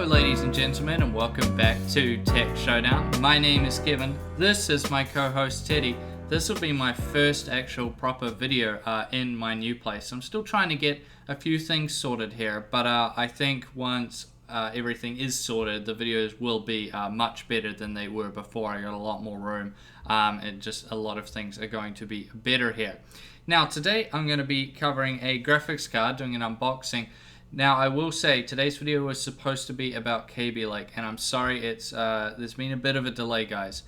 ladies and gentlemen, and welcome back to Tech Showdown. My name is Kevin. This is my co-host Teddy. This will be my first actual proper video in my new place. I'm still trying to get a few things sorted here, but I think once everything is sorted, the videos will be much better than they were before. I got a lot more room, and just a lot of things are going to be better here. Now today I'm going to be covering a graphics card, doing an unboxing. Now I will say today's video was supposed to be about Kaby Lake, and I'm sorry there's been a bit of a delay, guys.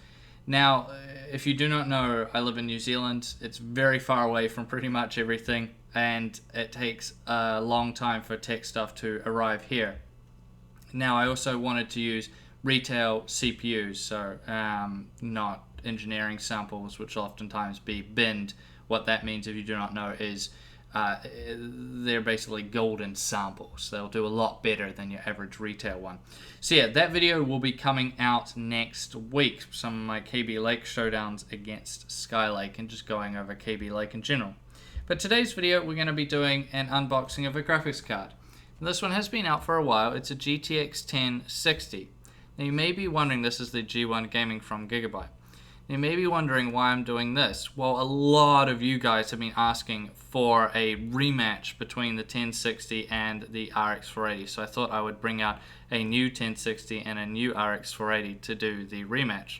Now if you do not know, I live in New Zealand. It's very far away from pretty much everything, and it takes a long time for tech stuff to arrive here. Now I also wanted to use retail CPUs, so not engineering samples, which will oftentimes be binned. What that means, if you do not know, is they're basically golden samples. They'll do a lot better than your average retail one. So yeah, that video will be coming out next week. Some of my Kaby Lake showdowns against Skylake, and just going over Kaby Lake in general. But today's video, we're going to be doing an unboxing of a graphics card. This one has been out for a while. It's a GTX1060. Now you may be wondering, this is the G1 Gaming from Gigabyte. You may be wondering why I'm doing this. Well, a lot of you guys have been asking for a rematch between the 1060 and the RX 480, so I thought I would bring out a new 1060 and a new RX 480 to do the rematch.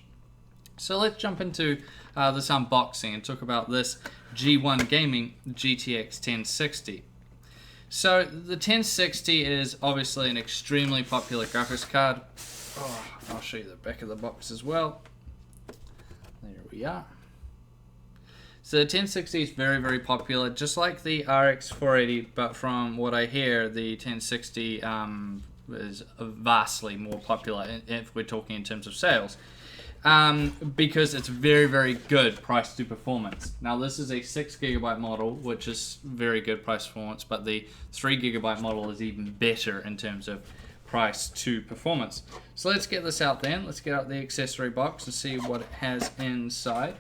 So let's jump into this unboxing and talk about this G1 Gaming GTX 1060. So the 1060 is obviously an extremely popular graphics card. Oh, I'll show you the back of the box as well. There we are. So the 1060 is very, very popular, just like the RX 480, but from what I hear, the 1060 is vastly more popular if we're talking in terms of sales, because it's very, very good price to performance. Now this is a 6GB model, which is very good price performance, but the 3GB model is even better in terms of price to performance. So let's get this out then. Let's get out the accessory box and see what it has inside.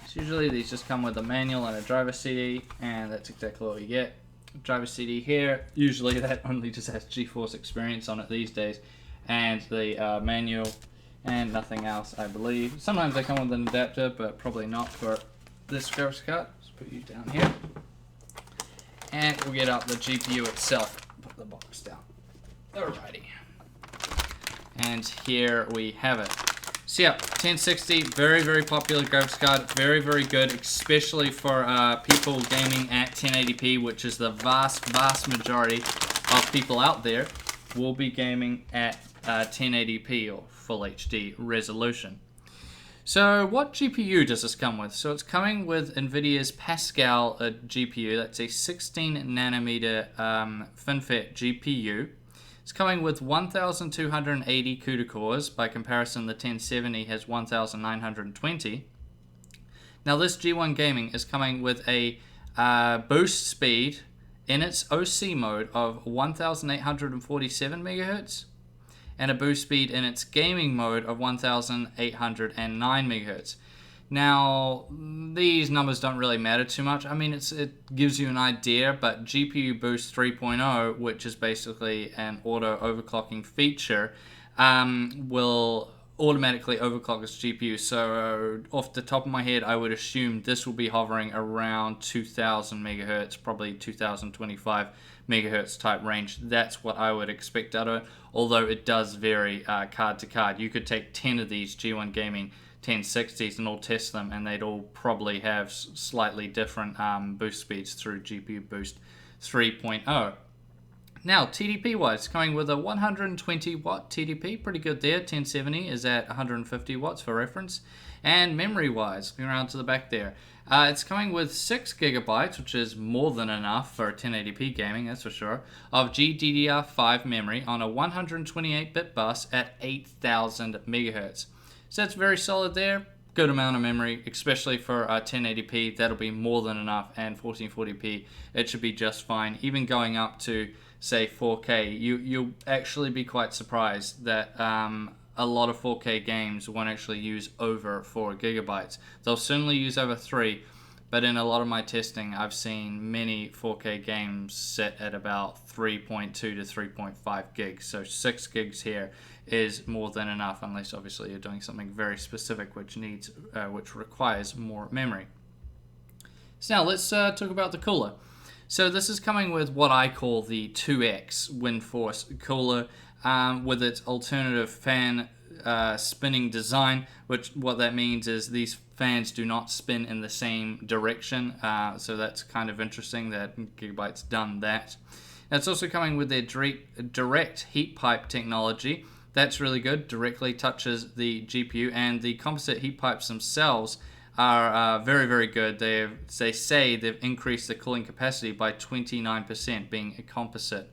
So usually these just come with a manual and a driver CD, and that's exactly what you get. Driver CD here, usually that only just has Geforce experience on it these days, and the manual and nothing else, I believe. Sometimes they come with an adapter, but probably not for this graphics card. Let's put you down here, and we'll get out the GPU itself. Put the box down. Alrighty, and here we have it. So yeah, 1060, very, very popular graphics card, very, very good, especially for people gaming at 1080p, which is the vast majority of people out there will be gaming at 1080p or full HD resolution. So what GPU does this come with? So it's coming with NVIDIA's Pascal GPU. That's a 16 nanometer FinFET GPU. It's coming with 1,280 CUDA cores. By comparison, the 1070 has 1,920. Now this G1 Gaming is coming with a boost speed in its OC mode of 1,847 MHz and a boost speed in its gaming mode of 1,809 MHz. Now, these numbers don't really matter too much. I mean, it gives you an idea, but GPU Boost 3.0, which is basically an auto overclocking feature, will automatically overclock its GPU. So, off the top of my head, I would assume this will be hovering around 2,000 megahertz, probably 2,025 megahertz type range. That's what I would expect out of it, although it does vary card to card. You could take 10 of these G1 Gaming 1060s and all test them, and they'd all probably have slightly different boost speeds through GPU Boost 3.0. Now TDP wise, coming with a 120 watt TDP, pretty good there. 1070 is at 150 watts for reference. And memory wise, going around to the back there, it's coming with 6 gigabytes, which is more than enough for 1080p gaming, that's for sure, of GDDR5 memory on a 128-bit bus at 8,000 megahertz. So that's very solid there. Good amount of memory, especially for 1080p. That'll be more than enough, and 1440p, it should be just fine. Even going up to, say, 4K, you'll actually be quite surprised that a lot of 4K games won't actually use over 4 gigabytes. They'll certainly use over 3, but in a lot of my testing, I've seen many 4K games sit at about 3.2 to 3.5 gigs. So 6 gigs here is more than enough, unless obviously you're doing something very specific which requires more memory. So now let's talk about the cooler. So this is coming with what I call the 2X Geforce cooler, with its alternative fan spinning design, which what that means is these fans do not spin in the same direction, so that's kind of interesting that Gigabyte's done that. And it's also coming with their direct heat pipe technology. That's really good, directly touches the GPU, and the composite heat pipes themselves are very, very good. They say they've increased the cooling capacity by 29%, being a composite.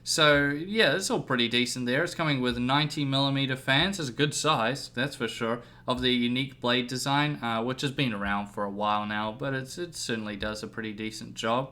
So yeah, it's all pretty decent there. It's coming with 90mm fans. It's a good size, that's for sure, of the unique blade design, which has been around for a while now, but it certainly does a pretty decent job.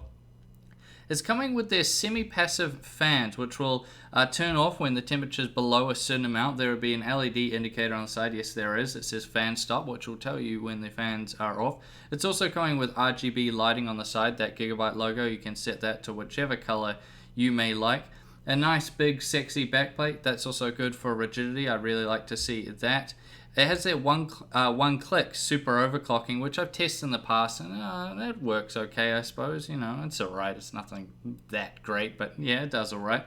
It's coming with their semi-passive fans, which will turn off when the temperature is below a certain amount. There will be an LED indicator on the side. Yes, there is. It says fan stop, which will tell you when the fans are off. It's also coming with RGB lighting on the side, that Gigabyte logo. You can set that to whichever color you may like. A nice big sexy backplate. That's also good for rigidity. I really like to see that. It has that one-click super overclocking, which I've tested in the past, and that works okay, I suppose. You know, it's alright. It's nothing that great, but yeah, it does alright.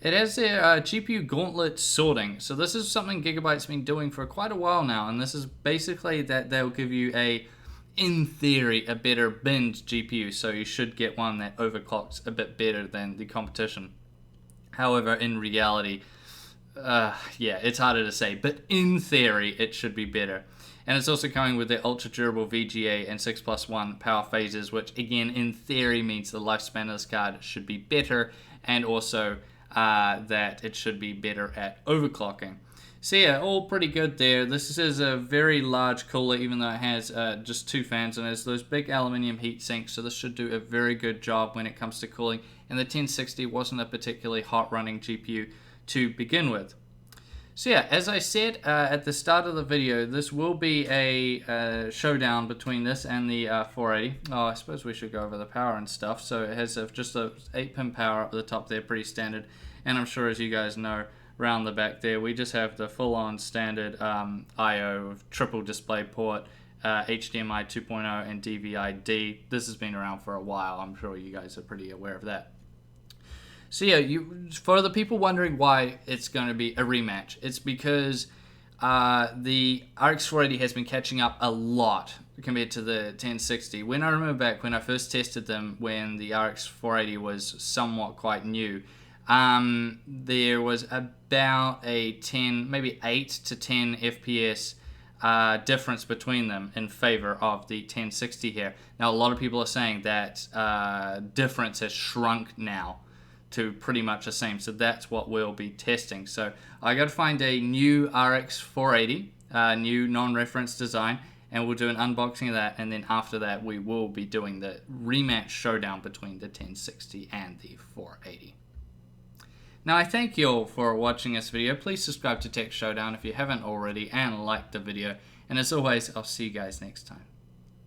It has their GPU gauntlet sorting. So this is something Gigabyte's been doing for quite a while now, and this is basically that they'll give you in theory, a better binned GPU. So you should get one that overclocks a bit better than the competition. However, in reality, yeah, it's harder to say, but in theory, it should be better. And it's also coming with the ultra durable VGA and 6+1 power phases, which again, in theory, means the lifespan of this card should be better, and also that it should be better at overclocking. So yeah, all pretty good there. This is a very large cooler, even though it has just 2 fans, and it has those big aluminium heat sinks, so this should do a very good job when it comes to cooling. And the 1060 wasn't a particularly hot running GPU to begin with. So yeah, as I said at the start of the video, this will be a showdown between this and the 480. Oh, I suppose we should go over the power and stuff. So it has just a 8-pin power up at the top there, pretty standard. And I'm sure, as you guys know, around the back there, we just have the full-on standard I/O triple display port, HDMI 2.0 and DVI-D. This has been around for a while. I'm sure you guys are pretty aware of that. So yeah, for the people wondering why it's going to be a rematch, it's because the RX 480 has been catching up a lot compared to the 1060. When I remember back when I first tested them, when the RX 480 was somewhat quite new, there was about a 10, maybe 8 to 10 FPS difference between them in favor of the 1060 here. Now, a lot of people are saying that difference has shrunk now to pretty much the same, so that's what we'll be testing. So I got to find a new RX 480, new non-reference design, and we'll do an unboxing of that, and then after that we will be doing the rematch showdown between the 1060 and the 480. Now, I thank you all for watching this video. Please subscribe to Tech Showdown if you haven't already, and like the video. And as always, I'll see you guys next time.